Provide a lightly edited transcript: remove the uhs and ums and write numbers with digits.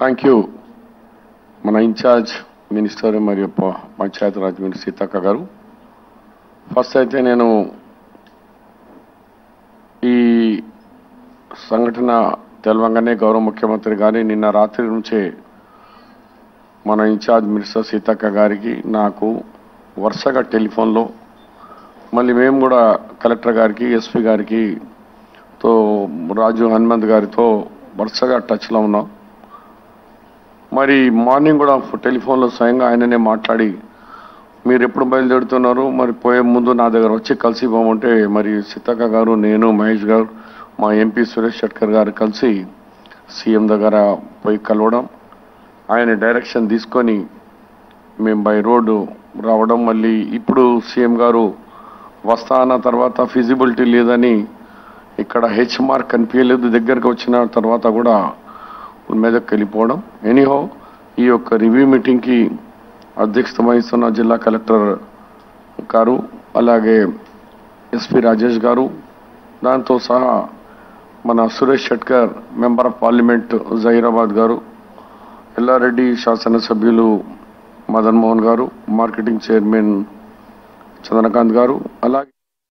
Thank you. మన incharge minister మరియు Panchayati Raj minister Seethakka గారు. ఫస్ట్ అయితే నేను ఈ సంఘటన తెలవంగానే గౌరవ ముఖ్యమంత్రి గారి నిన్న రాత్రి నుంచే మన ఇన్ఛార్జ్ మినిస్టర్ సీతక్క గారికి నాకు వరుసగా టెలిఫోన్లో, మళ్ళీ మేము కూడా కలెక్టర్ గారికి, ఎస్పీ గారికి, రాజు హనుమంత్ గారితో వరుసగా టచ్లో ఉన్నాం. మరి మార్నింగ్ కూడా టెలిఫోన్లో స్వయంగా ఆయననే మాట్లాడి మీరు ఎప్పుడు బయలుదేరుతున్నారు, మరి పోయే ముందు నా దగ్గర వచ్చి కలిసి పోమంటే మరి సీతక్క గారు, నేను, మహేష్ గారు, మా ఎంపీ సురేష్ షెట్కర్ గారు కలిసి సీఎం దగ్గర పోయి కలవడం, ఆయన డైరెక్షన్ తీసుకొని మేము బై రోడ్డు రావడం. మళ్ళీ ఇప్పుడు సీఎం గారు వస్తాన తర్వాత ఫిజిబిలిటీ లేదని ఇక్కడ హెచ్ మార్క్ కనిపించలేదు, దగ్గరకు వచ్చిన తర్వాత కూడా మెదక్కి వెళ్ళిపోవడం. ఎనీహో ఈ యొక్క రివ్యూ మీటింగ్కి అధ్యక్షత వహిస్తున్న జిల్లా కలెక్టర్ గారు, అలాగే ఎస్పీ రాజేష్ గారు, దాంతో సహా మన Suresh Shetkar member of parliament Zaheerabad గారు, ఎల్లారెడ్డి శాసనసభ్యులు మదన్ మోహన్ గారు, మార్కెటింగ్ చైర్మన్ చంద్రకాంత్ గారు, అలాగే